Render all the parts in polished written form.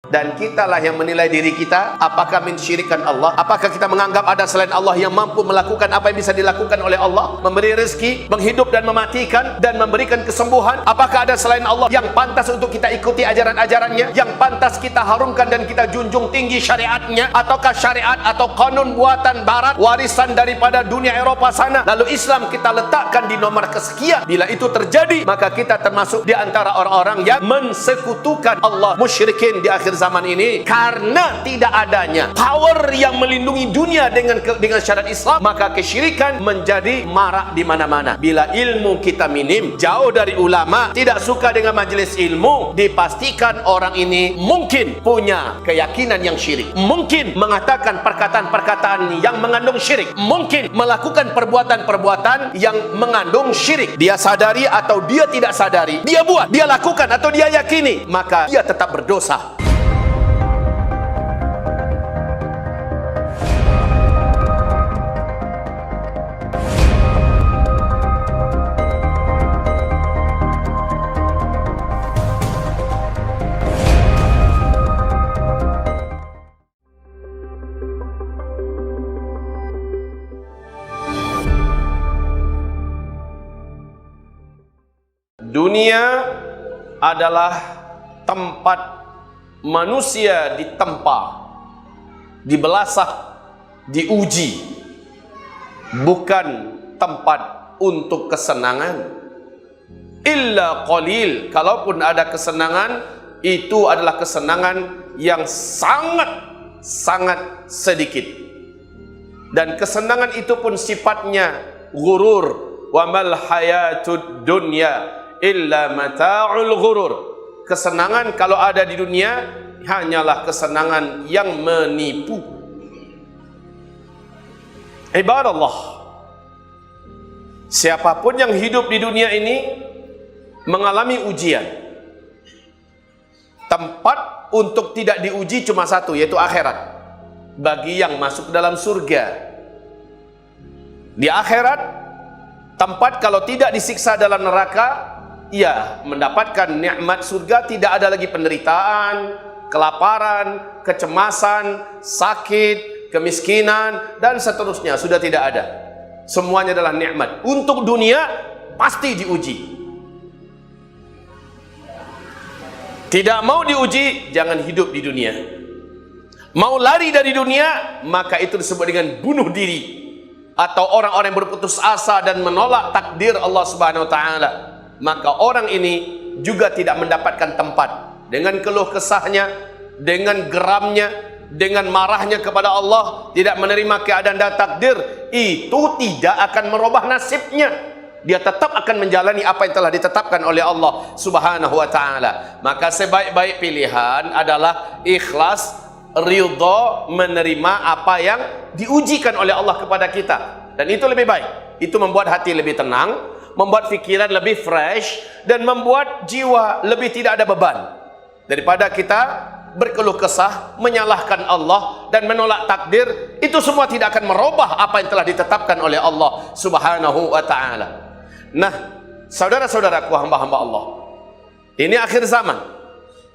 Dan kitalah yang menilai diri kita, apakah mensyirikkan Allah, apakah kita menganggap ada selain Allah yang mampu melakukan apa yang bisa dilakukan oleh Allah, memberi rezeki, menghidup dan mematikan, dan memberikan kesembuhan. Apakah ada selain Allah yang pantas untuk kita ikuti ajaran-ajarannya, yang pantas kita harumkan dan kita junjung tinggi syariatnya, ataukah syariat atau kanun buatan barat, warisan daripada dunia Eropa sana, lalu Islam kita letakkan di nomor kesekian. Bila itu terjadi, maka kita termasuk di antara orang-orang yang mensekutukan Allah, musyrikin di akhir zaman ini. Karena tidak adanya power yang melindungi dunia dengan syariat Islam, maka kesyirikan menjadi marak di mana-mana. Bila ilmu kita minim, jauh dari ulama, tidak suka dengan majelis ilmu, dipastikan orang ini mungkin punya keyakinan yang syirik, mungkin mengatakan perkataan-perkataan yang mengandung syirik, mungkin melakukan perbuatan-perbuatan yang mengandung syirik. Dia sadari atau dia tidak sadari, dia buat, dia lakukan atau dia yakini, maka dia tetap berdosa. Dunia adalah tempat manusia ditempa, dibelasah, diuji, bukan tempat untuk kesenangan. Illa qalil, kalaupun ada kesenangan, itu adalah kesenangan yang sangat sedikit. Dan kesenangan itu pun sifatnya ghurur. Wa mal hayatud dunya illa mata'ul ghurur. Kesenangan kalau ada di dunia hanyalah kesenangan yang menipu. Ibadallah, siapapun yang hidup di dunia ini mengalami ujian. Tempat untuk tidak diuji cuma satu, yaitu akhirat. Bagi yang masuk dalam surga, di akhirat tempat kalau tidak disiksa dalam neraka, ia mendapatkan nikmat surga. Tidak ada lagi penderitaan, kelaparan, kecemasan, sakit, kemiskinan, dan seterusnya. Sudah tidak ada. Semuanya adalah nikmat. Untuk dunia pasti diuji. Tidak mau diuji, jangan hidup di dunia. Mau lari dari dunia, maka itu disebut dengan bunuh diri, atau orang-orang yang berputus asa dan menolak takdir Allah Subhanahu wa taala. Maka orang ini juga tidak mendapatkan tempat. Dengan keluh kesahnya, dengan geramnya, dengan marahnya kepada Allah, tidak menerima keadaan dan takdir, itu tidak akan merubah nasibnya. Dia tetap akan menjalani apa yang telah ditetapkan oleh Allah Subhanahu wa taala. Maka sebaik-baik pilihan adalah ikhlas, ridha, menerima apa yang diujikan oleh Allah kepada kita. Dan itu lebih baik. Itu membuat hati lebih tenang, membuat pikiran lebih fresh, dan membuat jiwa lebih tidak ada beban, daripada kita berkeluh kesah, menyalahkan Allah dan menolak takdir. Itu semua tidak akan merubah apa yang telah ditetapkan oleh Allah Subhanahu wa taala. Nah, saudara-saudaraku, hamba-hamba Allah, ini akhir zaman,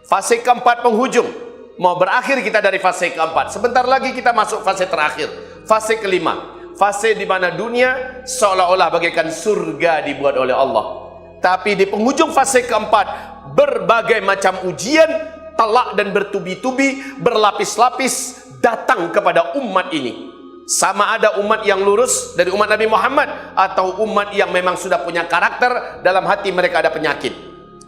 fase keempat penghujung. Mau berakhir kita dari fase keempat. Sebentar lagi kita masuk fase terakhir, fase kelima. Fase di mana dunia seolah-olah bagaikan surga dibuat oleh Allah. Tapi di penghujung fase keempat, berbagai macam ujian telak dan bertubi-tubi, berlapis-lapis datang kepada umat ini. Sama ada umat yang lurus dari umat Nabi Muhammad, atau umat yang memang sudah punya karakter, dalam hati mereka ada penyakit.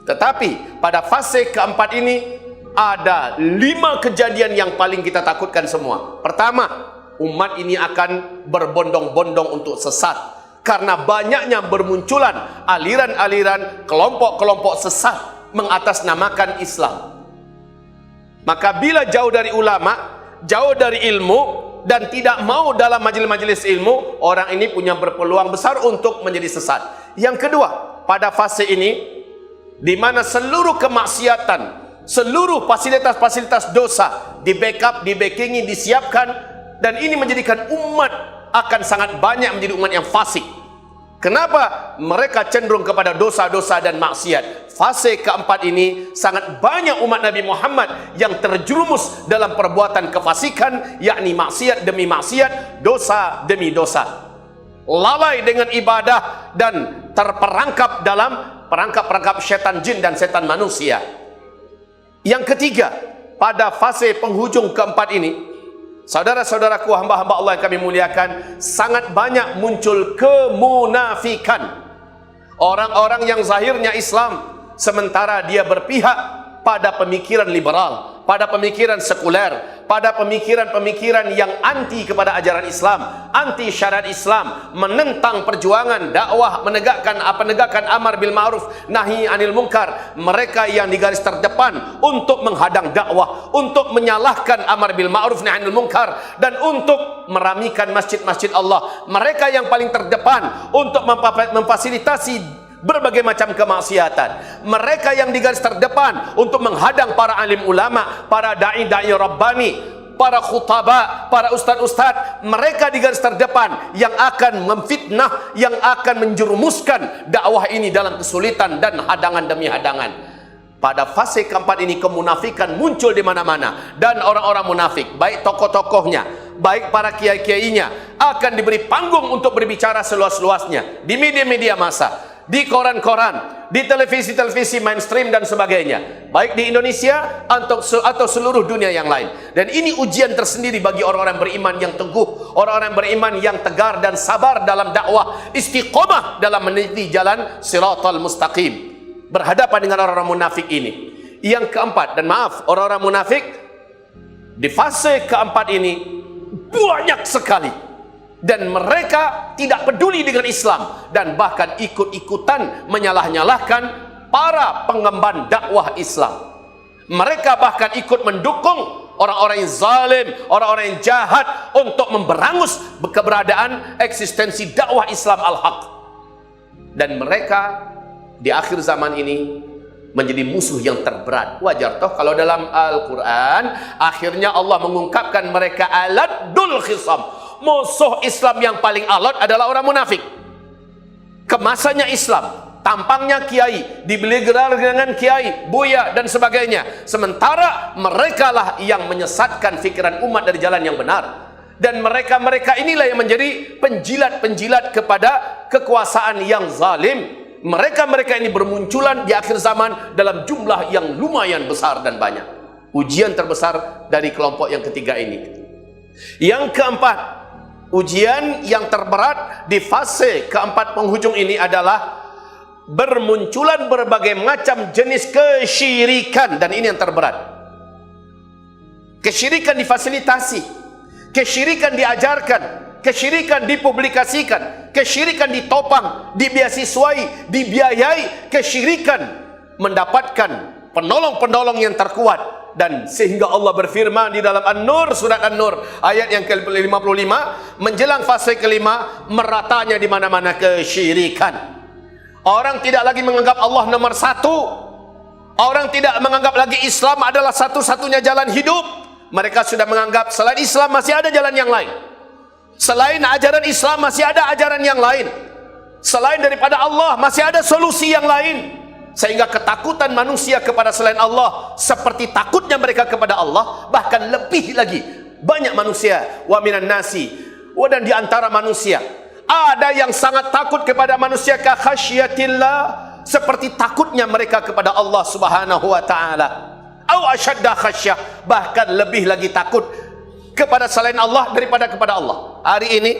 Tetapi pada fase keempat ini ada 5 kejadian yang paling kita takutkan semua. Pertama, umat ini akan berbondong-bondong untuk sesat, karena banyaknya bermunculan aliran-aliran, kelompok-kelompok sesat mengatasnamakan Islam. Maka bila jauh dari ulama, jauh dari ilmu, dan tidak mau dalam majelis-majelis ilmu, orang ini punya berpeluang besar untuk menjadi sesat. Yang kedua, pada fase ini, di mana seluruh kemaksiatan, seluruh fasilitas-fasilitas dosa di backup, di backingi, disiapkan, dan ini menjadikan umat akan sangat banyak menjadi umat yang fasik. Kenapa mereka cenderung kepada dosa-dosa dan maksiat? Fase keempat ini sangat banyak umat Nabi Muhammad yang terjerumus dalam perbuatan kefasikan, yakni maksiat demi maksiat, dosa demi dosa, lalai dengan ibadah dan terperangkap dalam perangkap-perangkap setan jin dan setan manusia. Yang ketiga, pada fase penghujung keempat ini, saudara-saudaraku, hamba-hamba Allah yang kami muliakan, sangat banyak muncul kemunafikan. Orang-orang yang zahirnya Islam, sementara dia berpihak pada pemikiran liberal, pada pemikiran sekuler, pada pemikiran-pemikiran yang anti kepada ajaran Islam, anti syariat Islam, menentang perjuangan dakwah, menegakkan amar bil ma'ruf nahi anil munkar. Mereka yang di garis terdepan untuk menghadang dakwah, untuk menyalahkan amar bil ma'ruf nahi anil munkar, dan untuk meramikan masjid-masjid Allah. Mereka yang paling terdepan untuk memfasilitasi berbagai macam kemaksiatan. Mereka yang di garis terdepan untuk menghadang para alim ulama, para da'i-da'i Rabbani, para khutaba, para ustad-ustad. Mereka di garis terdepan yang akan memfitnah, yang akan menjerumuskan dakwah ini dalam kesulitan dan hadangan demi hadangan. Pada fase keempat ini kemunafikan muncul di mana-mana, dan orang-orang munafik, baik tokoh-tokohnya, baik para kiai-kiainya, akan diberi panggung untuk berbicara seluas-luasnya di media-media massa, di koran-koran, di televisi-televisi mainstream dan sebagainya, baik di Indonesia atau seluruh dunia yang lain. Dan ini ujian tersendiri bagi orang-orang beriman yang teguh, orang-orang beriman yang tegar dan sabar dalam dakwah, istiqomah dalam meniti jalan siratal mustaqim, berhadapan dengan orang-orang munafik ini. Yang keempat, dan maaf, orang-orang munafik di fase keempat ini banyak sekali, dan mereka tidak peduli dengan Islam, dan bahkan ikut-ikutan menyalah-nyalahkan para pengemban dakwah Islam. Mereka bahkan ikut mendukung orang-orang yang zalim, orang-orang yang jahat untuk memberangus keberadaan eksistensi dakwah Islam al-haq. Dan mereka di akhir zaman ini menjadi musuh yang terberat. Wajar toh kalau dalam Al-Quran akhirnya Allah mengungkapkan mereka aladul khisam. Musuh Islam yang paling alot adalah orang munafik. Kemasannya Islam, tampangnya kiai, dibeli gelar dengan kiai, buya dan sebagainya. Sementara mereka lah yang menyesatkan fikiran umat dari jalan yang benar. Dan mereka-mereka inilah yang menjadi penjilat-penjilat kepada kekuasaan yang zalim. Mereka-mereka ini bermunculan di akhir zaman dalam jumlah yang lumayan besar dan banyak. Ujian terbesar dari kelompok yang ketiga ini. Yang keempat, ujian yang terberat di fase keempat penghujung ini adalah bermunculan berbagai macam jenis kesyirikan. Dan ini yang terberat. Kesyirikan difasilitasi, kesyirikan diajarkan, kesyirikan dipublikasikan, kesyirikan ditopang, dibeasiswai, dibiayai, kesyirikan mendapatkan penolong-penolong yang terkuat. Dan sehingga Allah berfirman di dalam An-Nur, surat An-Nur ayat yang ke-55, menjelang fase kelima, meratanya di mana-mana kesyirikan. Orang tidak lagi menganggap Allah nomor satu. Orang tidak menganggap lagi Islam adalah satu-satunya jalan hidup. Mereka sudah menganggap selain Islam masih ada jalan yang lain. Selain ajaran Islam masih ada ajaran yang lain. Selain daripada Allah masih ada solusi yang lain. Sehingga ketakutan manusia kepada selain Allah seperti takutnya mereka kepada Allah, bahkan lebih lagi. Banyak manusia, wa minan nasi, dan di antara manusia ada yang sangat takut kepada manusia ka khasyatillah, seperti takutnya mereka kepada Allah Subhanahu wa taala. Au asyadda khasyah, bahkan lebih lagi takut kepada selain Allah daripada kepada Allah. Hari ini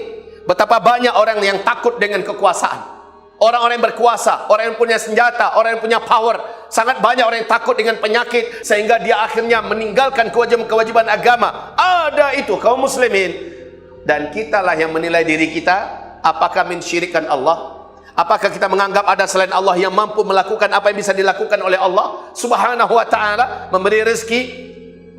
betapa banyak orang yang takut dengan kekuasaan. Orang-orang yang berkuasa, orang yang punya senjata, orang yang punya power. Sangat banyak orang yang takut dengan penyakit, sehingga dia akhirnya meninggalkan kewajiban-kewajiban agama. Ada itu kaum muslimin. Dan kitalah yang menilai diri kita, apakah mensyirikkan Allah? Apakah kita menganggap ada selain Allah yang mampu melakukan apa yang bisa dilakukan oleh Allah Subhanahu wa ta'ala? Memberi rezeki,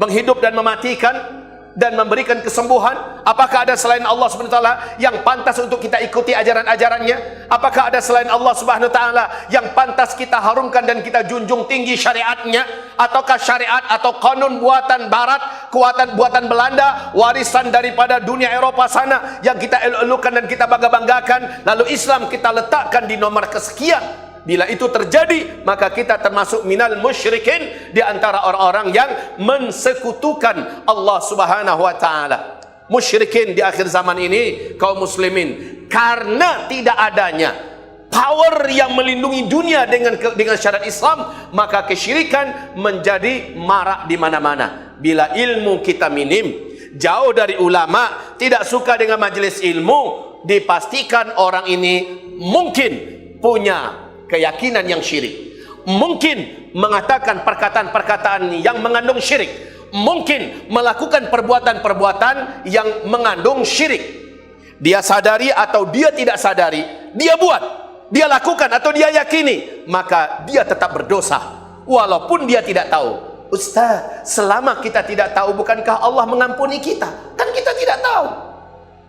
menghidup dan mematikan, dan memberikan kesembuhan. Apakah ada selain Allah Subhanahu wa taala yang pantas untuk kita ikuti ajaran-ajarannya? Apakah ada selain Allah Subhanahu wa taala yang pantas kita harumkan dan kita junjung tinggi syariatnya? Ataukah syariat atau kanun buatan barat kekuatan buatan Belanda, warisan daripada dunia Eropa sana yang kita elok-elokkan dan kita bangga-banggakan, lalu Islam kita letakkan di nomor kesekian. Bila itu terjadi, maka kita termasuk minal musyrikin, di antara orang-orang yang mensekutukan Allah Subhanahu wa taala. Musyrikin di akhir zaman ini kaum muslimin, karena tidak adanya power yang melindungi dunia dengan syarat Islam, maka kesyirikan menjadi marak di mana-mana. Bila ilmu kita minim, jauh dari ulama, tidak suka dengan majelis ilmu, dipastikan orang ini mungkin punya keyakinan yang syirik, mungkin mengatakan perkataan-perkataan yang mengandung syirik, mungkin melakukan perbuatan-perbuatan yang mengandung syirik. Dia sadari atau dia tidak sadari, dia buat, dia lakukan atau dia yakini, maka dia tetap berdosa walaupun dia tidak tahu. Ustaz, selama kita tidak tahu, bukankah Allah mengampuni kita? Kan kita tidak tahu.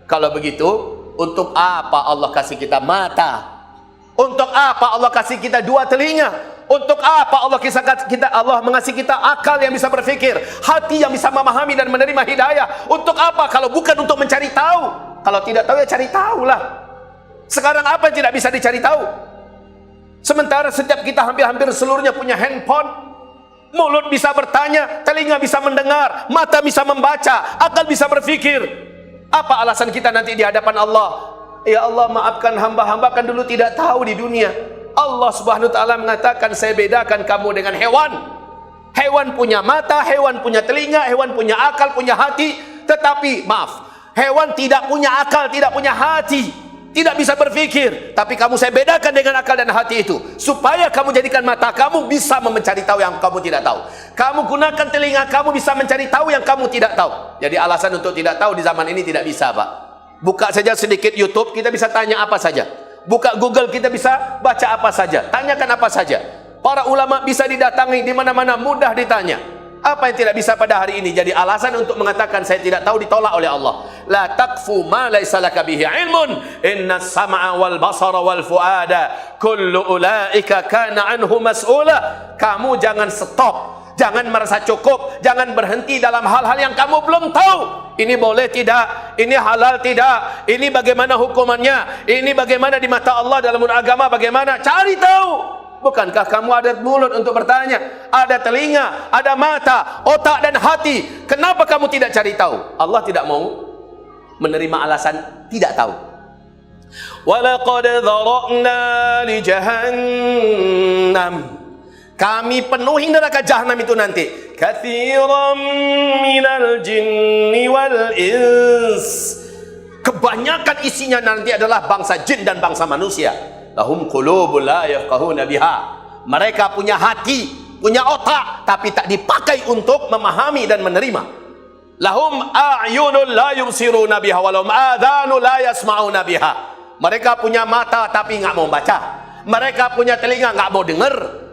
Kalau begitu, untuk apa Allah kasih kita mata? Untuk apa Allah kasih kita dua telinga? Untuk apa Allah mengasih kita akal yang bisa berfikir, hati yang bisa memahami dan menerima hidayah? Untuk apa kalau bukan untuk mencari tahu? Kalau tidak tahu ya cari tahulah. Sekarang apa yang tidak bisa dicari tahu? Sementara setiap kita hampir-hampir seluruhnya punya handphone, mulut bisa bertanya, telinga bisa mendengar, mata bisa membaca, akal bisa berfikir. Apa alasan kita nanti di hadapan Allah? Ya Allah, maafkan hamba-hamba kan dulu tidak tahu di dunia. Allah Subhanahu wa taala mengatakan, saya bedakan kamu dengan hewan. Hewan punya mata, hewan punya telinga, hewan punya akal, punya hati. Tetapi maaf, hewan tidak punya akal, tidak punya hati, tidak bisa berfikir. Tapi kamu saya bedakan dengan akal dan hati itu, supaya kamu jadikan mata kamu bisa mencari tahu yang kamu tidak tahu. Kamu gunakan telinga kamu bisa mencari tahu yang kamu tidak tahu. Jadi alasan untuk tidak tahu di zaman ini tidak bisa, Pak. Buka saja sedikit YouTube, kita bisa tanya apa saja. Buka Google, kita bisa baca apa saja, tanyakan apa saja. Para ulama bisa didatangi di mana-mana, mudah ditanya. Apa yang tidak bisa pada hari ini jadi alasan untuk mengatakan saya tidak tahu, ditolak oleh Allah. La taqfu ma laysa laka bihi ilmun, innas sam'a wal basara wal fuada kullu ulaika kana anhu mas'ula. Kamu jangan stop, jangan merasa cukup, jangan berhenti dalam hal-hal yang kamu belum tahu. Ini boleh tidak, ini halal tidak, ini bagaimana hukumannya, ini bagaimana di mata Allah dalam agama, bagaimana, cari tahu. Bukankah kamu ada mulut untuk bertanya, ada telinga, ada mata, otak dan hati? Kenapa kamu tidak cari tahu? Allah tidak mau menerima alasan tidak tahu. Walaqad dzara'na li jahannam, kami penuhi neraka jahanam itu nanti, katsiran minal jinni wal ins, kebanyakan isinya nanti adalah bangsa jin dan bangsa manusia. Lahum qulubun la yafqahuna biha, mereka punya hati, punya otak, tapi tak dipakai untuk memahami dan menerima. Lahum a'yunun la yubsiruna biha wa lahum adhanun la yasma'una biha, mereka punya mata tapi nggak mau baca, mereka punya telinga nggak mau dengar.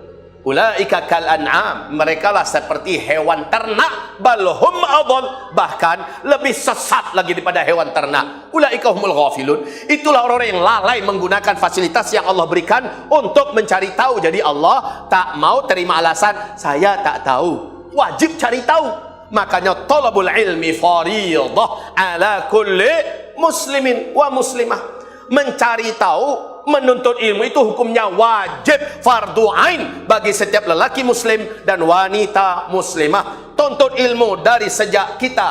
Ulaika kal an'am, mereka lah seperti hewan ternak, balhum adall, bahkan lebih sesat lagi daripada hewan ternak. Ulaika humul ghafilun, itulah orang-orang yang lalai menggunakan fasilitas yang Allah berikan untuk mencari tahu. Jadi Allah tak mau terima alasan saya tak tahu, wajib cari tahu. Makanya talabul ilmi fardhah ala kulli muslimin wa muslimah. Mencari tahu, menuntut ilmu itu hukumnya wajib, fardu ain bagi setiap lelaki muslim dan wanita muslimah. Tuntut ilmu dari sejak kita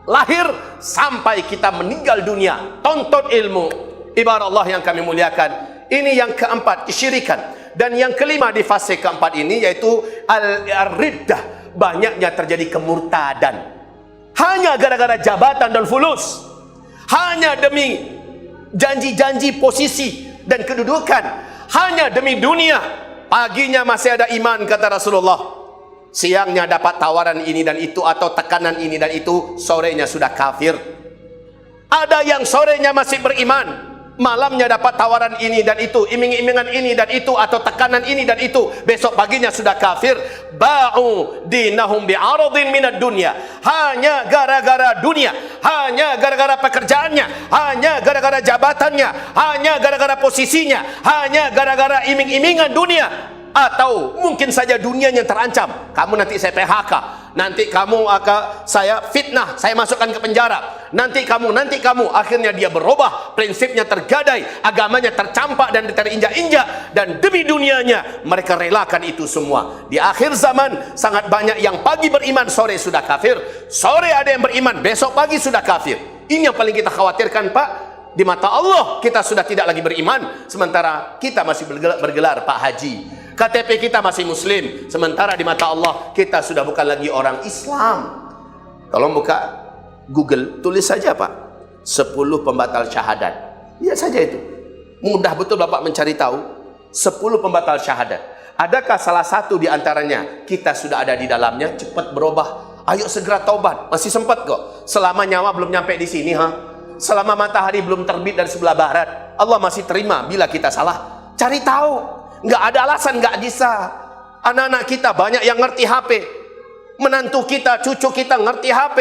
lahir sampai kita meninggal dunia. Tuntut ilmu. Ibarat Allah yang kami muliakan, ini yang keempat, kesyirikan. Dan yang kelima di fase keempat ini yaitu al-riddah, banyaknya terjadi kemurtadan hanya gara-gara jabatan dan fulus, hanya demi janji-janji posisi dan kedudukan, hanya demi dunia. Paginya masih ada iman kata Rasulullah, siangnya dapat tawaran ini dan itu atau tekanan ini dan itu, sorenya sudah kafir. Ada yang sorenya masih beriman, malamnya dapat tawaran ini dan itu, iming-imingan ini dan itu atau tekanan ini dan itu, besok paginya sudah kafir. Ba'u dinahum bi'aradin minad dunya, hanya gara-gara dunia, hanya gara-gara pekerjaannya, hanya gara-gara jabatannya, hanya gara-gara posisinya, hanya gara-gara iming-imingan dunia. Atau mungkin saja dunianya terancam, kamu nanti saya PHK, nanti kamu akan saya fitnah, saya masukkan ke penjara, nanti kamu, akhirnya dia berubah, prinsipnya tergadai, agamanya tercampak dan terinjak-injak, dan demi dunianya mereka relakan itu semua. Di akhir zaman sangat banyak yang pagi beriman, sore sudah kafir, sore ada yang beriman, besok pagi sudah kafir. Ini yang paling kita khawatirkan, Pak. Di mata Allah kita sudah tidak lagi beriman, sementara kita masih bergelar Pak Haji, KTP kita masih muslim, sementara di mata Allah kita sudah bukan lagi orang Islam. Tolong buka Google, tulis saja Pak, 10 pembatal syahadat. Lihat saja itu, mudah betul Bapak mencari tahu 10 pembatal syahadat. Adakah salah satu di antaranya kita sudah ada di dalamnya? Cepat berubah, ayo segera taubat, masih sempat kok. Selama nyawa belum nyampe di sini, selama matahari belum terbit dari sebelah barat, Allah masih terima bila kita salah. Cari tahu, nggak ada alasan nggak bisa. Anak-anak kita banyak yang ngerti HP, menantu kita, cucu kita ngerti HP.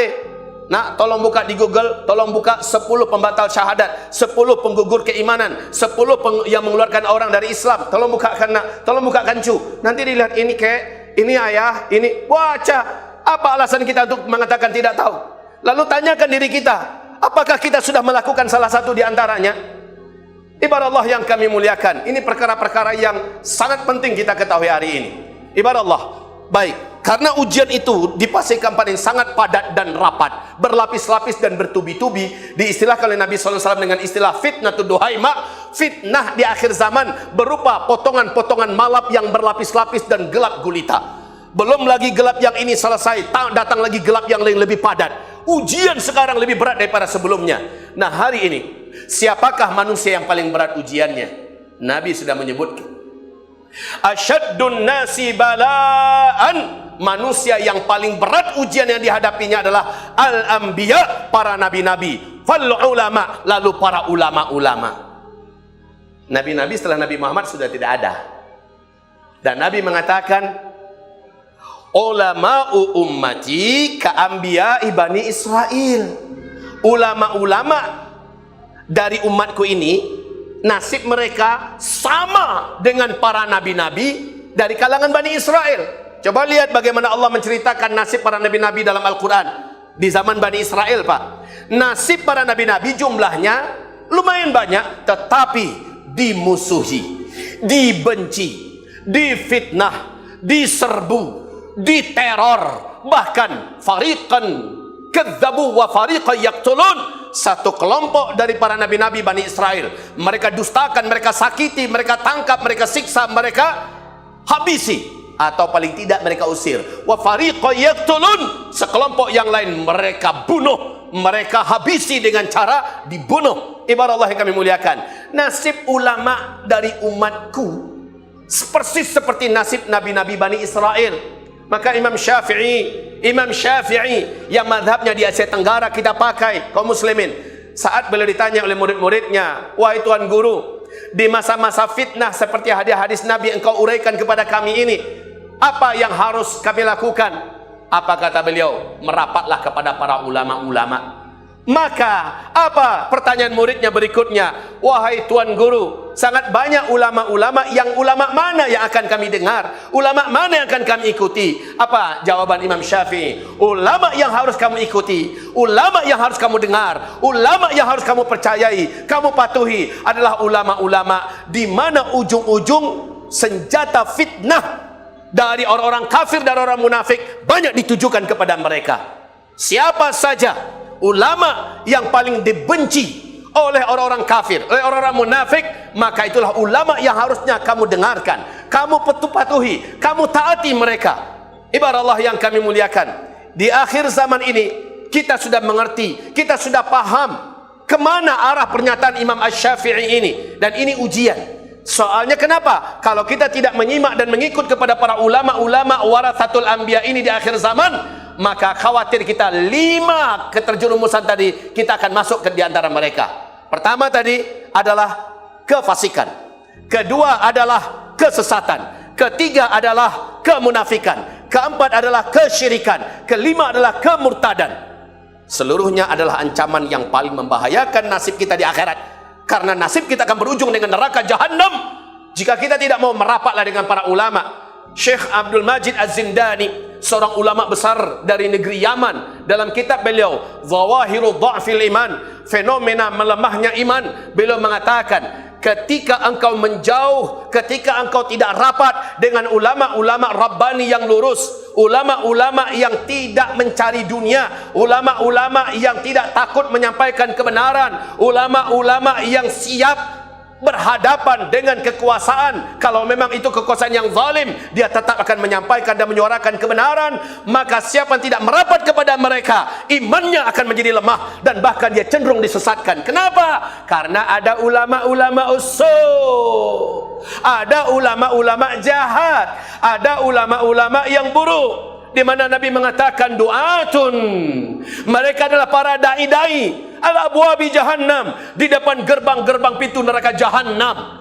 Nah, tolong buka di Google, tolong buka 10 pembatal syahadat, 10 penggugur keimanan, 10 yang mengeluarkan orang dari Islam. Tolong bukakan, nak, tolong bukakan cu. Nanti dilihat ini kek, ini ayah, ini baca. Apa alasan kita untuk mengatakan tidak tahu? Lalu tanyakan diri kita, apakah kita sudah melakukan salah satu di antaranya? Ibarat Allah yang kami muliakan, ini perkara-perkara yang sangat penting kita ketahui hari ini. Ibarat Allah, baik, karena ujian itu dipastikan paling sangat padat dan rapat, berlapis-lapis dan bertubi-tubi, diistilahkan oleh Nabi SAW dengan istilah fitnatud duhaima. Fitnah di akhir zaman berupa potongan-potongan malam yang berlapis-lapis dan gelap gulita. Belum lagi gelap yang ini selesai, datang lagi gelap yang lebih padat. Ujian sekarang lebih berat daripada sebelumnya. Nah, hari ini siapakah manusia yang paling berat ujiannya? Nabi sudah menyebutkan, asyaddun nasi balaan, manusia yang paling berat ujian yang dihadapinya adalah al-anbiya, para nabi-nabi, fal ulama, lalu para ulama-ulama. Nabi-nabi setelah Nabi Muhammad sudah tidak ada. Dan Nabi mengatakan, ulama'u ummati ka'ambiya'i Bani Israel. Ulama-ulama dari umatku ini, nasib mereka sama dengan para nabi-nabi dari kalangan Bani Israel. Coba lihat bagaimana Allah menceritakan nasib para nabi-nabi dalam Al-Quran di zaman Bani Israel, Pak. Nasib para nabi-nabi jumlahnya lumayan banyak, tetapi dimusuhi, dibenci, difitnah, diserbu, diteror, bahkan fariqan kadzabu wa fariqan yaqtulun. Satu kelompok dari para nabi-nabi Bani Israel mereka dustakan, mereka sakiti, mereka tangkap, mereka siksa, mereka habisi, atau paling tidak mereka usir. Wa fariqan yaqtulun, sekelompok yang lain mereka bunuh, mereka habisi dengan cara dibunuh. Ibarat Allah yang kami muliakan, nasib ulama dari umatku persis seperti nasib nabi-nabi Bani Israel. Maka Imam Syafi'i yang madhabnya di Asia Tenggara kita pakai, kaum muslimin, saat beliau ditanya oleh murid-muridnya, wahai Tuan Guru, di masa-masa fitnah seperti hadis-hadis Nabi engkau uraikan kepada kami ini, apa yang harus kami lakukan? Apa kata beliau? Merapatlah kepada para ulama-ulama. Maka apa pertanyaan muridnya berikutnya? Wahai Tuan Guru, sangat banyak ulama-ulama, yang ulama mana yang akan kami dengar? Ulama mana yang akan kami ikuti? Apa jawaban Imam Syafi'i? Ulama yang harus kamu ikuti, ulama yang harus kamu dengar, ulama yang harus kamu percayai, kamu patuhi adalah ulama-ulama di mana ujung-ujung senjata fitnah dari orang-orang kafir dan orang munafik banyak ditujukan kepada mereka. Siapa saja ulama yang paling dibenci oleh orang-orang kafir, oleh orang-orang munafik, maka itulah ulama yang harusnya kamu dengarkan, kamu patuhi, kamu taati mereka. Ibarat Allah yang kami muliakan, di akhir zaman ini kita sudah mengerti, kita sudah paham kemana arah pernyataan Imam Asy-Syafi'i ini, dan ini ujian. Soalnya kenapa? Kalau kita tidak menyimak dan mengikut kepada para ulama-ulama warathatul anbiya ini di akhir zaman, maka khawatir kita 5 keterjerumusan tadi, kita akan masuk ke di antara mereka. Pertama tadi adalah kefasikan, kedua adalah kesesatan, ketiga adalah kemunafikan, keempat adalah kesyirikan, kelima adalah kemurtadan. Seluruhnya adalah ancaman yang paling membahayakan nasib kita di akhirat. Karena nasib kita akan berujung dengan neraka jahanam jika kita tidak mau merapatlah dengan para ulama. Syekh Abdul Majid Az-Zindani, seorang ulama besar dari negeri Yaman, dalam kitab beliau Zawahirul Dha'fil Iman, fenomena melemahnya iman, beliau mengatakan, ketika engkau menjauh, ketika engkau tidak rapat dengan ulama-ulama Rabbani yang lurus, ulama-ulama yang tidak mencari dunia, ulama-ulama yang tidak takut menyampaikan kebenaran, ulama-ulama yang siap berhadapan dengan kekuasaan. Kalau memang itu kekuasaan yang zalim, dia tetap akan menyampaikan dan menyuarakan kebenaran. Maka siapa yang tidak merapat kepada mereka, imannya akan menjadi lemah dan bahkan dia cenderung disesatkan. Kenapa? Karena ada ulama-ulama usul, ada ulama-ulama jahat, ada ulama-ulama yang buruk, di mana Nabi mengatakan du'atun, mereka adalah para dai-dai ala abwabi jahannam, di depan gerbang-gerbang pintu neraka jahannam.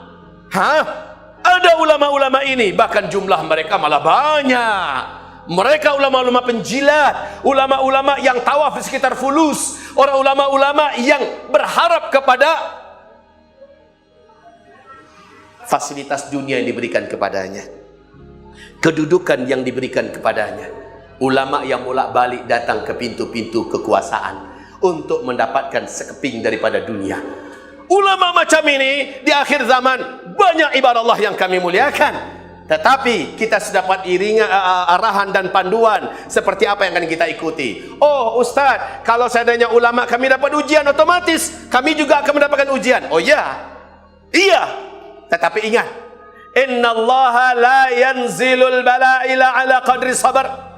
Ada ulama-ulama ini, bahkan jumlah mereka malah banyak. Mereka ulama-ulama penjilat, ulama-ulama yang tawaf di sekitar fulus, orang ulama-ulama yang berharap kepada fasilitas dunia yang diberikan kepadanya, kedudukan yang diberikan kepadanya. Ulama yang bolak-balik datang ke pintu-pintu kekuasaan untuk mendapatkan sekeping daripada dunia. Ulama macam ini di akhir zaman banyak ibarat Allah yang kami muliakan, tetapi kita sudah dapat iringan arahan dan panduan seperti apa yang akan kita ikuti. Oh Ustaz, kalau seandainya ulama kami dapat ujian, otomatis kami juga akan mendapatkan ujian. Oh iya, tetapi ingat, innallaha la yanzilul bala'ila ala qadri sabar.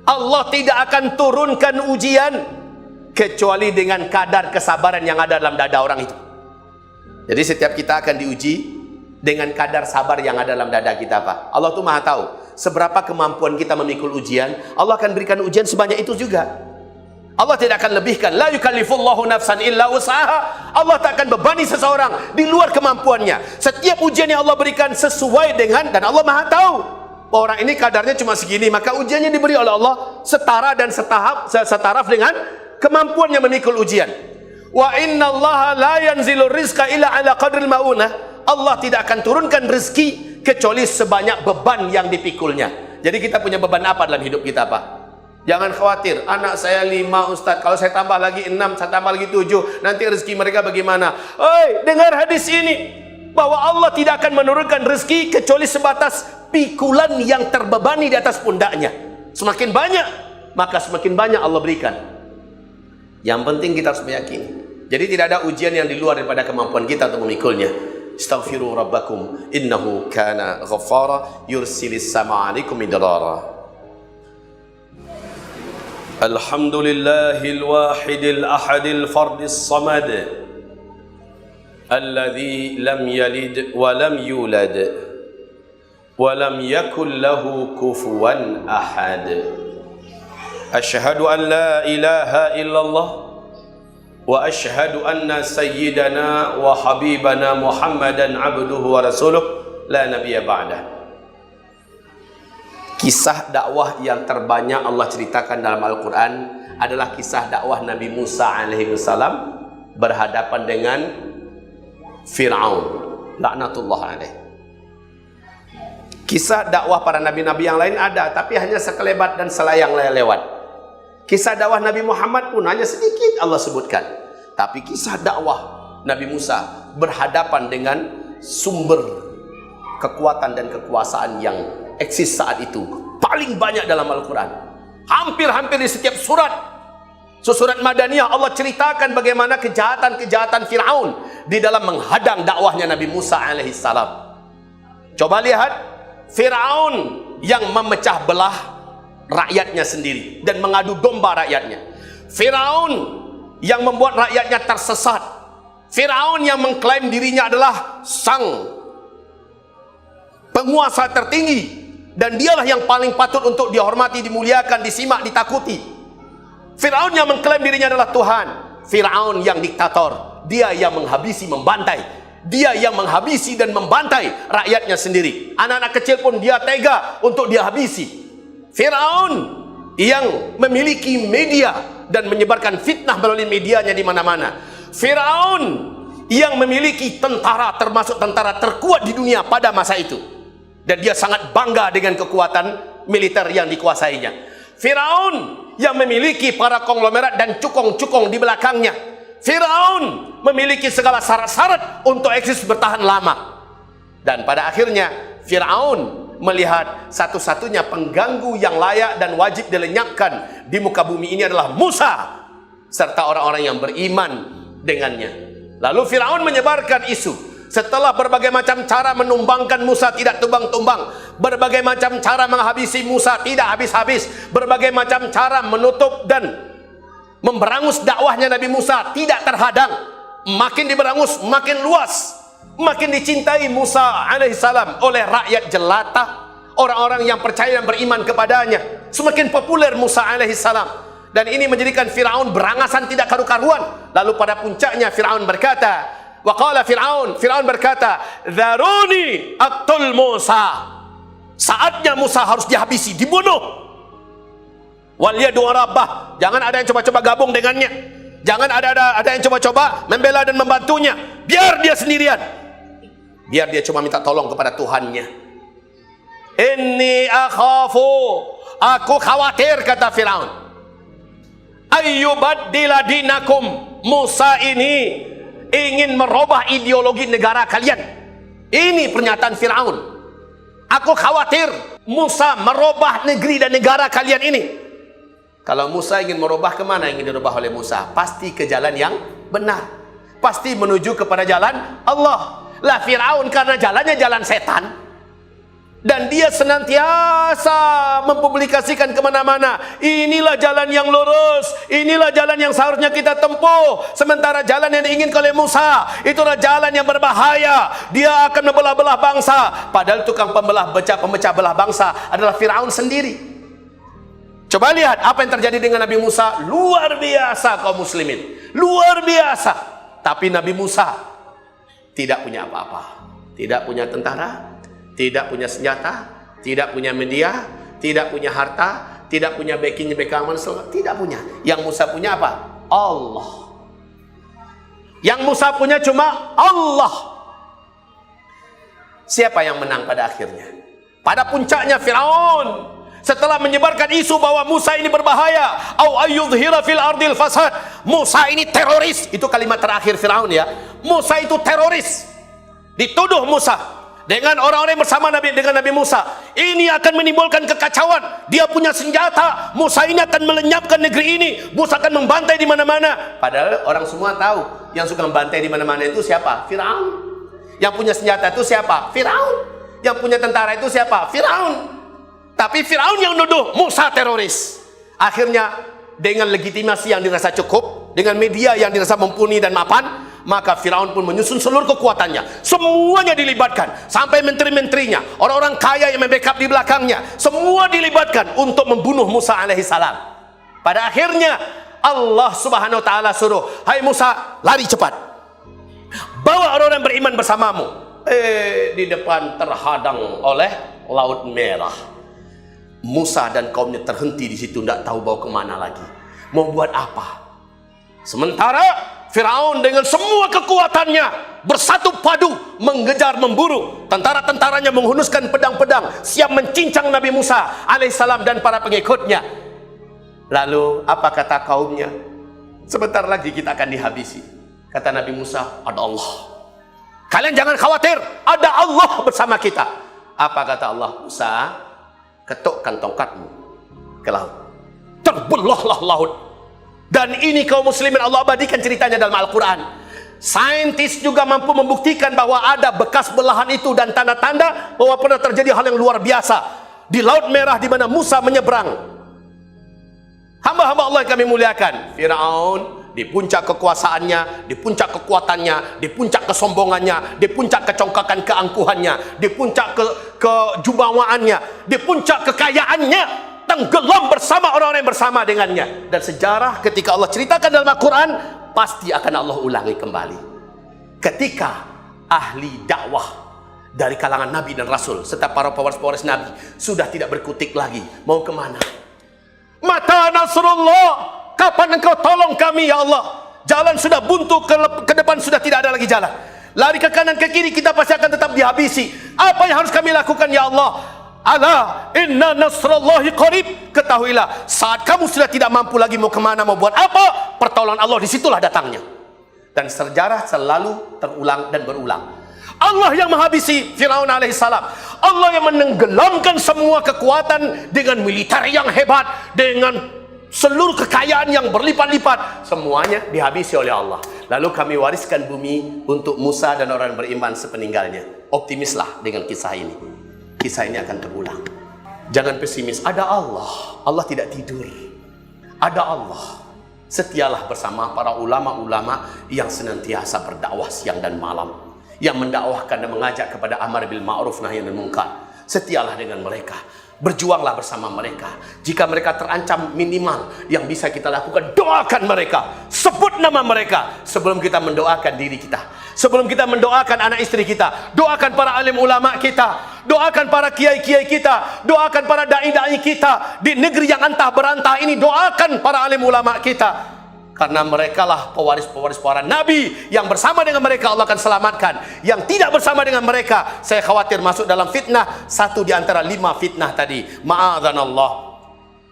Allah tidak akan turunkan ujian kecuali dengan kadar kesabaran yang ada dalam dada orang itu. Jadi setiap kita akan diuji dengan kadar sabar yang ada dalam dada kita, Pak. Allah tuh Maha tahu seberapa kemampuan kita memikul ujian. Allah akan berikan ujian sebanyak itu juga. Allah tidak akan lebihkan. La yukallifullahu nafsan illa usaha. Allah tak akan bebani seseorang di luar kemampuannya. Setiap ujian yang Allah berikan sesuai dengan, dan Allah Maha tahu orang ini kadarnya cuma segini, maka ujiannya diberi oleh Allah setara dan setaraf dengan kemampuannya memikul ujian. Wa innallaha la yanzilu rizqa illa ala qadril maunah. Allah tidak akan turunkan rezeki kecuali sebanyak beban yang dipikulnya. Jadi kita punya beban apa dalam hidup kita, Pak? Jangan khawatir, anak saya 5 Ustaz, kalau saya tambah lagi 6, saya tambah lagi 7, nanti rezeki mereka bagaimana? Oi, dengar hadis ini, bahwa Allah tidak akan menurunkan rezeki kecuali sebatas pikulan yang terbebani di atas pundaknya. Semakin banyak, maka semakin banyak Allah berikan. Yang penting kita harus meyakini. Jadi tidak ada ujian yang di luar daripada kemampuan kita untuk memikulnya. Astaghfiru rabbakum innahu kana ghaffara yursilis sama alaikum midrara. Alhamdulillahil wahidil ahadil fardis samad alladzi lam yalid wa lam yulad wa lam yakul lahu kufuwan ahad. Asyhadu an la ilaha illallah wa asyhadu anna sayyidana wa habibana Muhammadan abduhu wa rasuluh la nabiyya ba'dah. Kisah dakwah yang terbanyak Allah ceritakan dalam Al-Quran adalah kisah dakwah Nabi Musa alaihi salam berhadapan dengan Fir'aun laknatullah alaih. Kisah dakwah para nabi-nabi yang lain ada, tapi hanya sekelebat dan selayang lewat. Kisah dakwah Nabi Muhammad pun hanya sedikit Allah sebutkan. Tapi kisah dakwah Nabi Musa berhadapan dengan sumber kekuatan dan kekuasaan yang eksis saat itu paling banyak dalam Al-Quran. Hampir-hampir di setiap surat Madaniyah Allah ceritakan bagaimana kejahatan-kejahatan Fir'aun di dalam menghadang dakwahnya Nabi Musa alaihi salam. Coba lihat Fir'aun yang memecah belah rakyatnya sendiri dan mengadu domba rakyatnya. Fir'aun yang membuat rakyatnya tersesat. Fir'aun yang mengklaim dirinya adalah sang penguasa tertinggi dan dialah yang paling patut untuk dihormati, dimuliakan, disimak, ditakuti. Fir'aun yang mengklaim dirinya adalah Tuhan. Fir'aun yang diktator, dia yang menghabisi, membantai, dia yang menghabisi dan membantai rakyatnya sendiri. Anak-anak kecil pun dia tega untuk dia habisi. Fir'aun yang memiliki media dan menyebarkan fitnah melalui medianya di mana-mana. Fir'aun yang memiliki tentara, termasuk tentara terkuat di dunia pada masa itu. Dan dia sangat bangga dengan kekuatan militer yang dikuasainya. Firaun yang memiliki para konglomerat dan cukong-cukong di belakangnya. Firaun memiliki segala syarat-syarat untuk eksis bertahan lama. Dan pada akhirnya Firaun melihat satu-satunya pengganggu yang layak dan wajib dilenyapkan di muka bumi ini adalah Musa serta orang-orang yang beriman dengannya. Lalu Firaun menyebarkan isu. Setelah berbagai macam cara menumbangkan Musa tidak tumbang-tumbang, berbagai macam cara menghabisi Musa tidak habis-habis, berbagai macam cara menutup dan memberangus dakwahnya Nabi Musa tidak terhadang, makin diberangus makin luas, makin dicintai Musa alaihissalam oleh rakyat jelata, orang-orang yang percaya dan beriman kepadanya. Semakin populer Musa alaihissalam, dan ini menjadikan Firaun berangasan tidak karu-karuan. Lalu pada puncaknya Firaun berkata, waqala Firaun berkata, "Dzaruni aqtul Musa." Saatnya Musa harus dihabisi, dibunuh. Wal yadu rabbah, jangan ada yang coba-coba gabung dengannya. Jangan ada yang coba-coba membela dan membantunya. Biar dia sendirian. Biar dia cuma minta tolong kepada Tuhannya. Inni akhafu, aku khawatir, kata Firaun, ayyubaddila dinakum, Musa ini ingin merubah ideologi negara kalian. Ini pernyataan Firaun. Aku khawatir Musa merubah negeri dan negara kalian ini. Kalau Musa ingin merubah, kemana ingin dirubah oleh Musa? Pasti ke jalan yang benar, pasti menuju kepada jalan Allah. Lah Firaun karena jalannya jalan setan, dan dia senantiasa mempublikasikan kemana-mana, inilah jalan yang lurus, inilah jalan yang seharusnya kita tempuh. Sementara jalan yang diinginkan oleh Musa, itulah jalan yang berbahaya. Dia akan membelah-belah bangsa. Padahal tukang pemecah belah bangsa adalah Firaun sendiri. Coba lihat apa yang terjadi dengan Nabi Musa. Luar biasa kaum muslimin, luar biasa. Tapi Nabi Musa tidak punya apa-apa. Tidak punya tentara, tidak punya senjata, tidak punya media, tidak punya harta, tidak punya backing tidak punya. Yang Musa punya apa? Allah. Yang Musa punya cuma Allah. Siapa yang menang pada akhirnya? Pada puncaknya Firaun setelah menyebarkan isu bahwa Musa ini berbahaya, au ayyudhira fil ardil fasad, Musa ini teroris. Itu kalimat terakhir Firaun ya. Musa itu teroris. Dituduh Musa dengan orang-orang yang bersama dengan Nabi Musa, ini akan menimbulkan kekacauan. Dia punya senjata, Musa ini akan melenyapkan negeri ini, Musa akan membantai di mana-mana. Padahal orang semua tahu yang suka membantai di mana-mana itu siapa? Firaun. Yang punya senjata itu siapa? Firaun. Yang punya tentara itu siapa? Firaun. Tapi Firaun yang nuduh Musa teroris. Akhirnya dengan legitimasi yang dirasa cukup, dengan media yang dirasa mumpuni dan mapan, maka Firaun pun menyusun seluruh kekuatannya. Semuanya dilibatkan, sampai menteri-menterinya, orang-orang kaya yang membackup di belakangnya, semua dilibatkan untuk membunuh Musa alaihissalam. Pada akhirnya Allah subhanahu wa ta'ala suruh, hai Musa, lari cepat, bawa orang-orang beriman bersamamu. Di depan terhadang oleh Laut Merah. Musa dan kaumnya terhenti di situ, tidak tahu bawa kemana lagi, mau buat apa. Sementara Firaun dengan semua kekuatannya bersatu padu mengejar, memburu. Tentara-tentaranya menghunuskan pedang-pedang, siap mencincang Nabi Musa alaihissalam dan para pengikutnya. Lalu apa kata kaumnya? Sebentar lagi kita akan dihabisi. Kata Nabi Musa, ada Allah. Kalian jangan khawatir, ada Allah bersama kita. Apa kata Allah? Musa, ketukkan tongkatmu ke laut. Terbelahlah laut. Dan ini kaum muslimin Allah abadikan ceritanya dalam Al-Quran. Saintis juga mampu membuktikan bahwa ada bekas belahan itu dan tanda-tanda bahwa pernah terjadi hal yang luar biasa di Laut Merah di mana Musa menyeberang. Hamba-hamba Allah yang kami muliakan, Firaun di puncak kekuasaannya, di puncak kekuatannya, di puncak kesombongannya, di puncak kecongkakan keangkuhannya, di puncak kejumawaannya, di puncak kekayaannya, tenggelam bersama orang-orang yang bersama dengannya. Dan sejarah ketika Allah ceritakan dalam Al-Quran, pasti akan Allah ulangi kembali. Ketika ahli dakwah dari kalangan Nabi dan Rasul serta para pewaris-pewaris Nabi sudah tidak berkutik lagi, mau kemana? Mata Nasrullah, kapan engkau tolong kami ya Allah? Jalan sudah buntu, ke depan sudah tidak ada lagi jalan. lari ke kanan ke kiri, kita pasti akan tetap dihabisi. Apa yang harus kami lakukan ya Allah? Ala inna nasrallahi qarib. Ketahuilah, saat kamu sudah tidak mampu lagi mau kemana, mau buat apa, pertolongan Allah disitulah datangnya. Dan sejarah selalu terulang dan berulang. Allah yang menghabisi Firaun alaihissalam. Allah yang menenggelamkan semua kekuatan dengan militer yang hebat, dengan seluruh kekayaan yang berlipat-lipat. Semuanya dihabisi oleh Allah. Lalu kami wariskan bumi untuk Musa dan orang beriman sepeninggalnya. Optimislah dengan kisah ini. Kisah ini akan terulang. Jangan pesimis. Ada Allah. Allah tidak tidur. Ada Allah. Setialah bersama para ulama-ulama yang senantiasa berdakwah siang dan malam, yang mendakwahkan dan mengajak kepada amar bil ma'ruf nahi anil munkar. Setialah dengan mereka, berjuanglah bersama mereka. Jika mereka terancam, minimal yang bisa kita lakukan, doakan mereka, sebut nama mereka sebelum kita mendoakan diri kita, sebelum kita mendoakan anak istri kita. Doakan para alim ulama kita, doakan para kiai-kiai kita, doakan para dai-dai kita di negeri yang antah berantah ini. Doakan para alim ulama kita, karena merekalah pewaris-pewaris para nabi. Yang bersama dengan mereka Allah akan selamatkan. Yang tidak bersama dengan mereka, saya khawatir masuk dalam fitnah, satu di antara 5 fitnah tadi. Ma'adzanallah.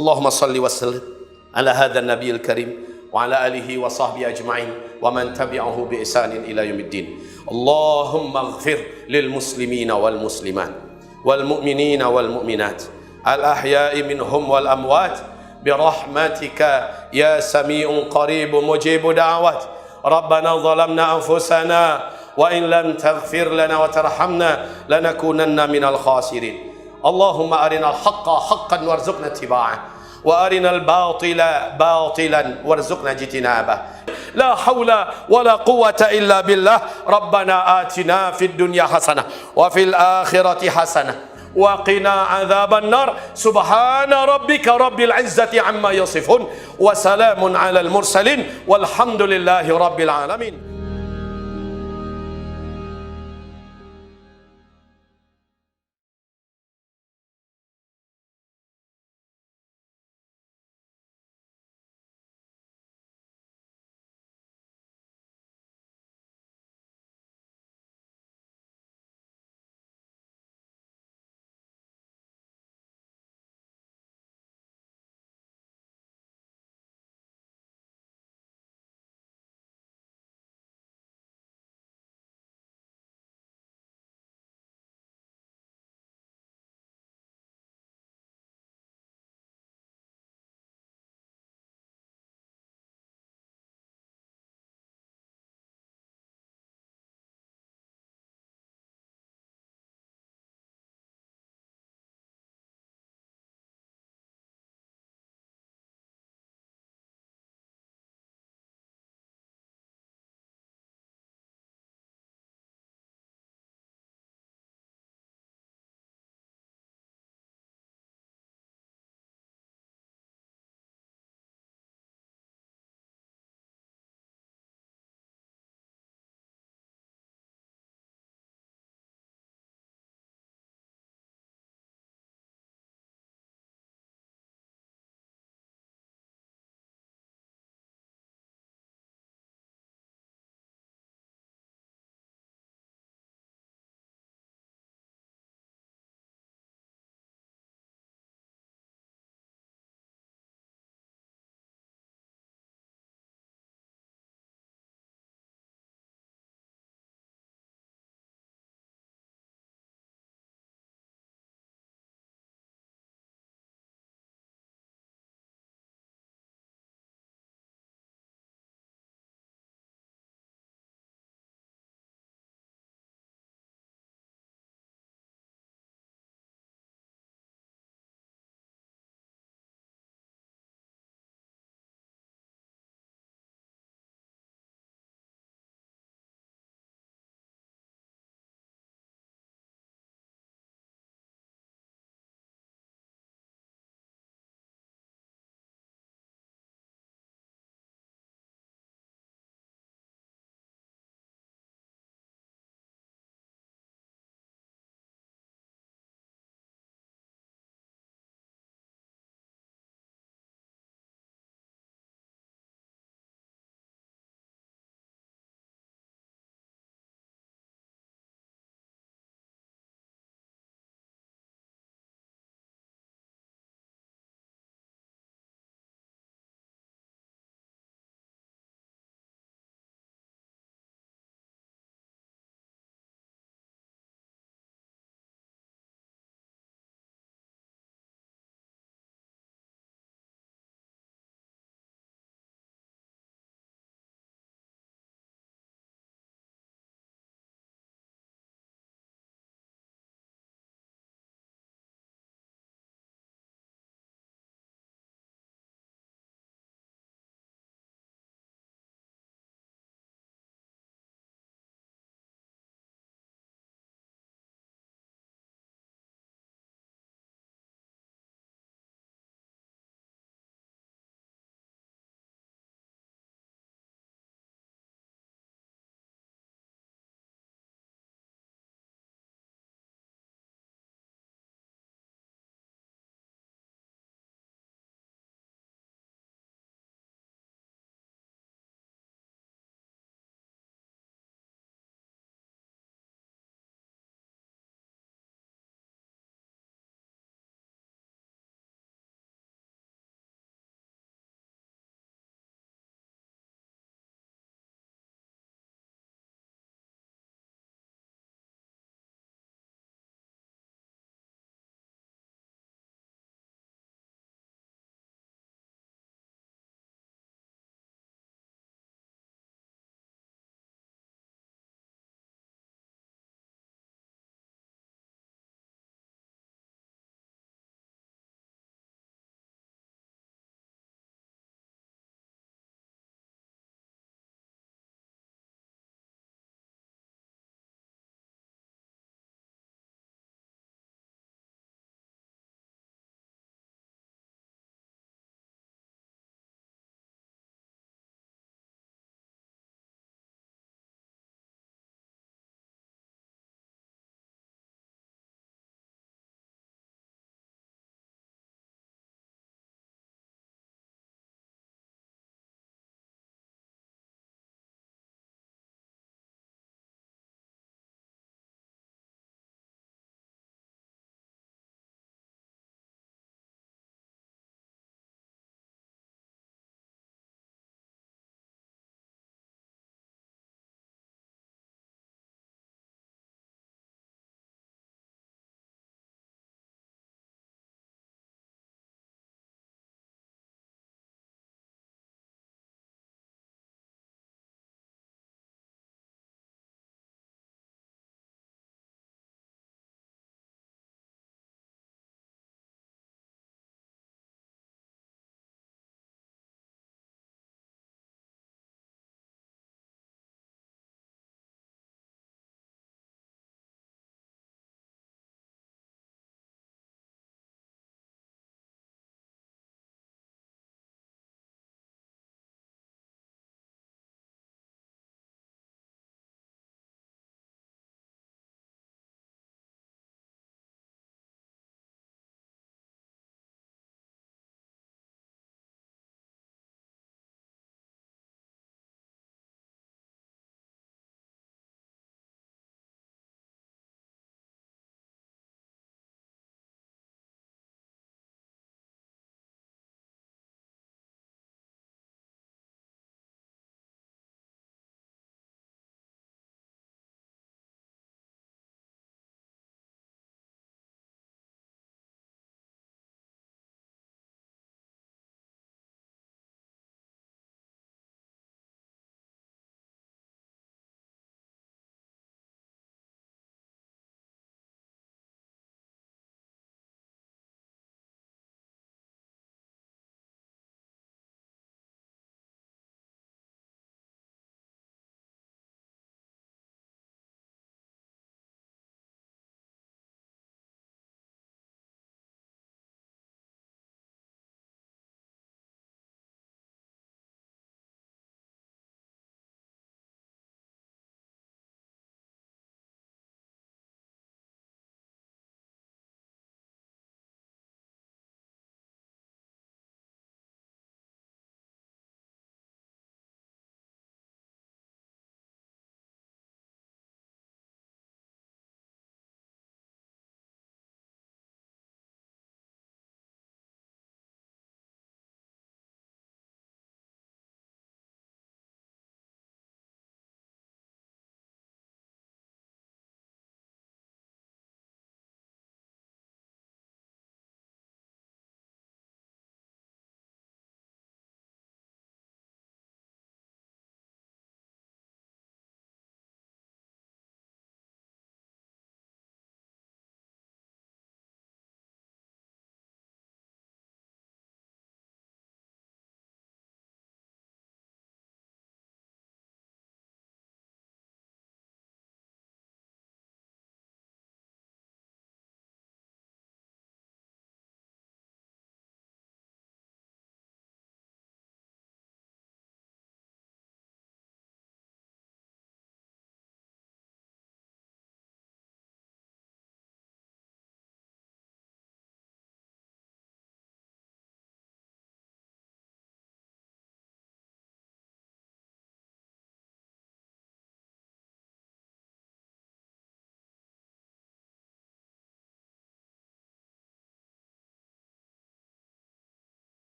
Allahumma salli wa sallim ala hadzal nabiyil karim wa ala alihi wa sahbihi ajma'in wa man tabi'ahu bi ihsanin ila yaumiddin. Allahumma ighfir lil muslimina wal muslimat wal mu'minina wal mu'minat al ahya'i minhum wal amwat برحمتك يا سميع قريب مجيب دعوات. ربنا ظلمنا أنفسنا وإن لم تغفر لنا وترحمنا لنكونن من الخاسرين. اللهم أرنا الحق حقا وارزقنا اتباعه وأرنا الباطل باطلا وارزقنا اجتنابه. لا حول ولا قوة إلا بالله. ربنا آتنا في الدنيا حسنة وفي الآخرة حسنة وقنا عذاب النار. سبحان ربك رب العزة عما يصفون وسلام على المرسلين والحمد لله رب العالمين.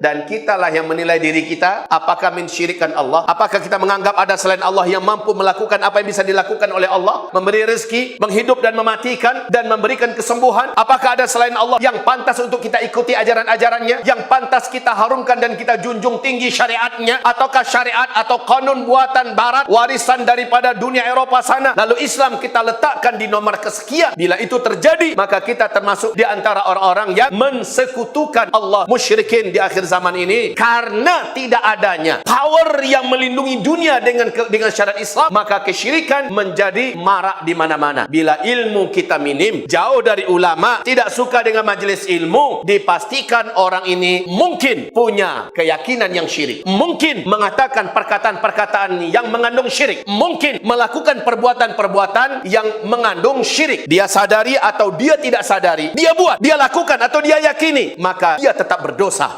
Dan kitalah yang menilai diri kita, apakah mensyirikkan Allah, apakah kita menganggap ada selain Allah yang mampu melakukan apa yang bisa dilakukan oleh Allah, memberi rezeki, menghidup dan mematikan, dan memberikan kesembuhan. Apakah ada selain Allah yang pantas untuk kita ikuti ajaran-ajarannya, yang pantas kita harumkan dan kita junjung tinggi syariatnya, ataukah syariat atau kanun buatan barat, warisan daripada dunia Eropa sana, lalu Islam kita letakkan di nomor kesekian. Bila itu terjadi, maka kita termasuk di antara orang-orang yang mensekutukan Allah, musyrikin di akhir zaman ini. Karena tidak adanya power yang melindungi dunia dengan syariat Islam, maka kesyirikan menjadi marak di mana-mana. Bila ilmu kita minim, jauh dari ulama, tidak suka dengan majelis ilmu, dipastikan orang ini mungkin punya keyakinan yang syirik, mungkin mengatakan perkataan-perkataan yang mengandung syirik, mungkin melakukan perbuatan-perbuatan yang mengandung syirik. Dia sadari atau dia tidak sadari, dia buat, dia lakukan atau dia yakini, maka dia tetap berdosa.